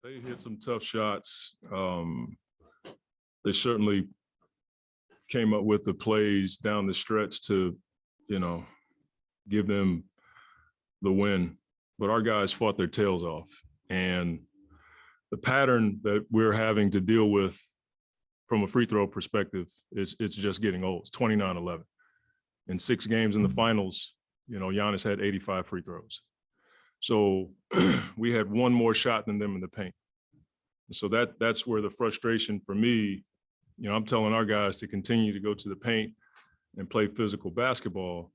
They hit some tough shots. They certainly came up with the plays down the stretch to, give them the win. But our guys fought their tails off. And the pattern that we're having to deal with from a free throw perspective it's just getting old. It's 29-11. In 6 games in the finals, Giannis had 85 free throws. So we had one more shot than them in the paint. So that's where the frustration for me, I'm telling our guys to continue to go to the paint and play physical basketball.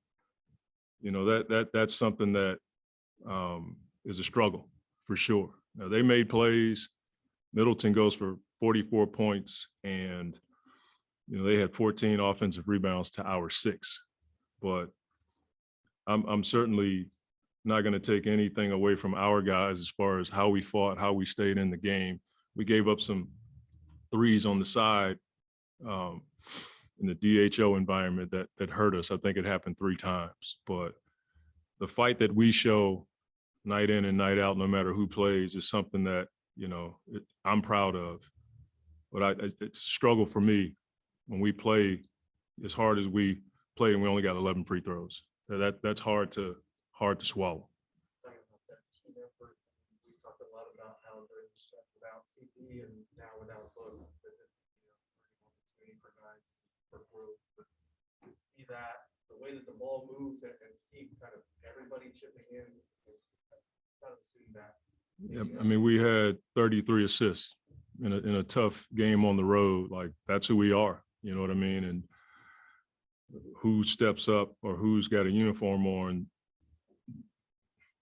That's something that is a struggle for sure. Now, they made plays. Middleton goes for 44 points, and they had 14 offensive rebounds to our 6. But I'm certainly not going to take anything away from our guys as far as how we fought, how we stayed in the game. We gave up some threes on the side in the DHO environment that hurt us. I think it happened 3 times. But the fight that we show night in and night out, no matter who plays, is something that, I'm proud of. But it's a struggle for me when we play as hard as we played and we only got 11 free throws. That's hard to swallow. We talked a lot about how during the stretch without CP and now without Book, that this opportunity for guys for growth. But to see that, the way that the ball moves and see kind of everybody chipping in, kind of seeing that. Yeah, I mean, we had 33 assists in a tough game on the road. Like, that's who we are. You know what I mean? And who steps up or who's got a uniform on,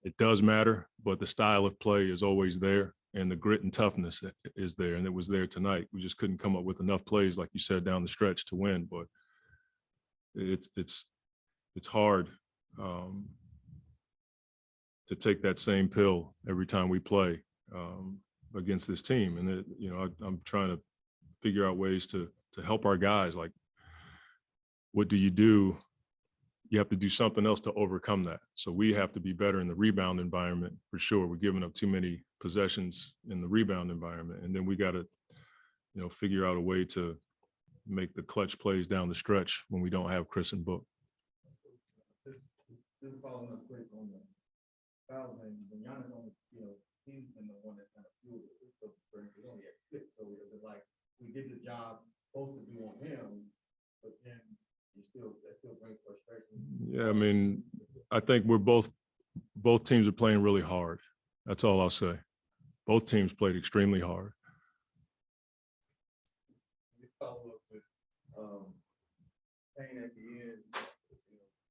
it does matter, but the style of play is always there, and the grit and toughness is there, and it was there tonight. We just couldn't come up with enough plays, like you said, down the stretch to win. But it's hard to take that same pill every time we play against this team. And I'm trying to figure out ways to help our guys. Like, what do? You have to do something else to overcome that. So we have to be better in the rebound environment for sure. We're giving up too many possessions in the rebound environment. And then we got to, figure out a way to make the clutch plays down the stretch when we don't have Chris and Book. This is following up quick on the foul thing. When Giannis only, he's been the one that's kind of fueled it. So we only had 6. So it was like we did the job supposed to do on him, but then that still brings frustration. Yeah, I mean, I think both teams are playing really hard. That's all I'll say. Both teams played extremely hard. You follow up with Payne at the end,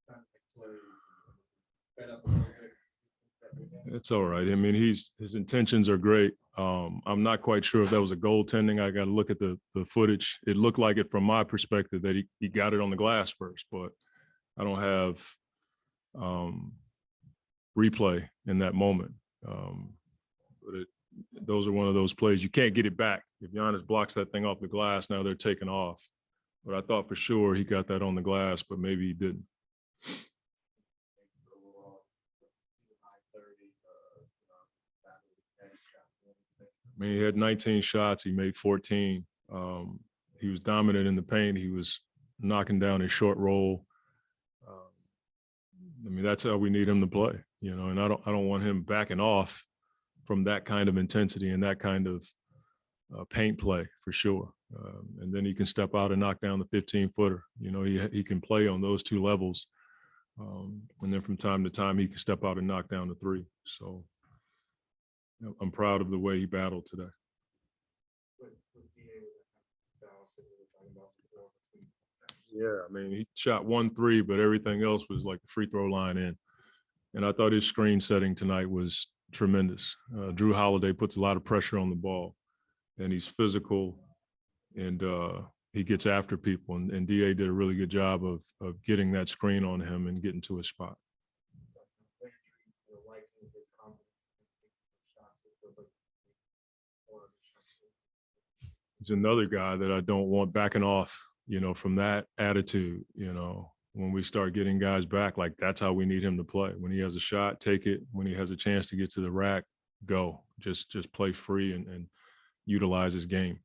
trying to make plays, fed up a little bit. It's all right. I mean, his intentions are great. I'm not quite sure if that was a goaltending. I got to look at the footage. It looked like it from my perspective that he got it on the glass first, but I don't have replay in that moment. But those are one of those plays you can't get it back. If Giannis blocks that thing off the glass, now they're taking off. But I thought for sure he got that on the glass, but maybe he didn't. I mean, he had 19 shots. He made 14. He was dominant in the paint. He was knocking down his short roll. I mean, that's how we need him to play, and I don't want him backing off from that kind of intensity and that kind of paint play for sure. And then he can step out and knock down the 15-footer. He can play on those 2 levels. And then from time to time, he can step out and knock down the 3. So I'm proud of the way he battled today. Yeah, I mean, he shot 1 3, but everything else was like the free throw line in. And I thought his screen setting tonight was tremendous. Drew Holiday puts a lot of pressure on the ball, and he's physical, and he gets after people. And DA did a really good job of getting that screen on him and getting to his spot. He's another guy that I don't want backing off, from that attitude. When we start getting guys back, like, that's how we need him to play. When he has a shot, take it. When he has a chance to get to the rack, go, just play free and utilize his game.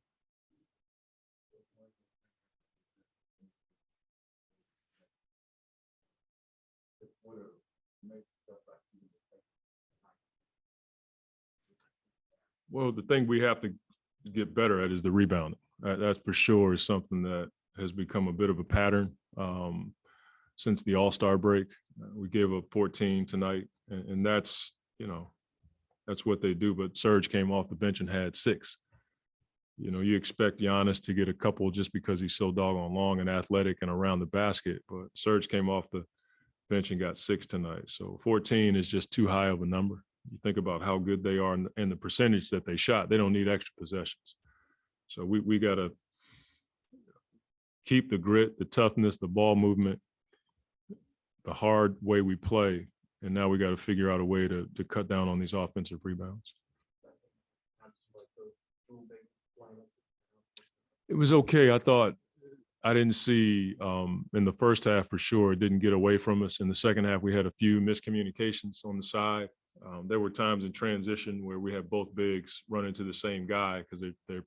Well, the thing we have to get better at is the rebounding. That for sure is something that has become a bit of a pattern since the All-Star break. We gave up 14 tonight, and that's, that's what they do. But Serge came off the bench and had 6. You expect Giannis to get a couple just because he's so doggone long and athletic and around the basket. But Serge came off the bench and got 6 tonight. So 14 is just too high of a number. You think about how good they are and the percentage that they shot. They don't need extra possessions. So we got to keep the grit, the toughness, the ball movement, the hard way we play. And now we got to figure out a way to cut down on these offensive rebounds. It was okay. I thought I didn't see in the first half for sure, it didn't get away from us. In the second half, we had a few miscommunications on the side. There were times in transition where we had both bigs run into the same guy because they're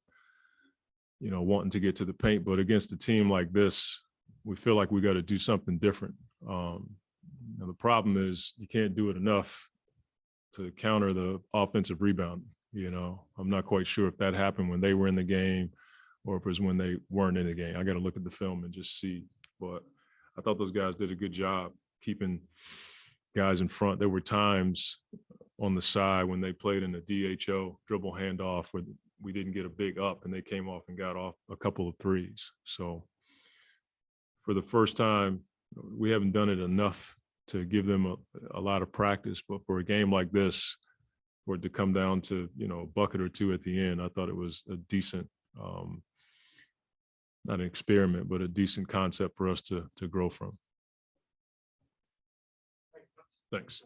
wanting to get to the paint. But against a team like this, we feel like we got to do something different. The problem is you can't do it enough to counter the offensive rebound. I'm not quite sure if that happened when they were in the game or if it was when they weren't in the game. I got to look at the film and just see. But I thought those guys did a good job keeping guys in front. There were times on the side when they played in the DHO dribble handoff where we didn't get a big up and they came off and got off a couple of threes. So for the first time, we haven't done it enough to give them a lot of practice. But for a game like this, for it to come down to, a bucket or two at the end, I thought it was a decent, not an experiment, but a decent concept for us to grow from. Thanks.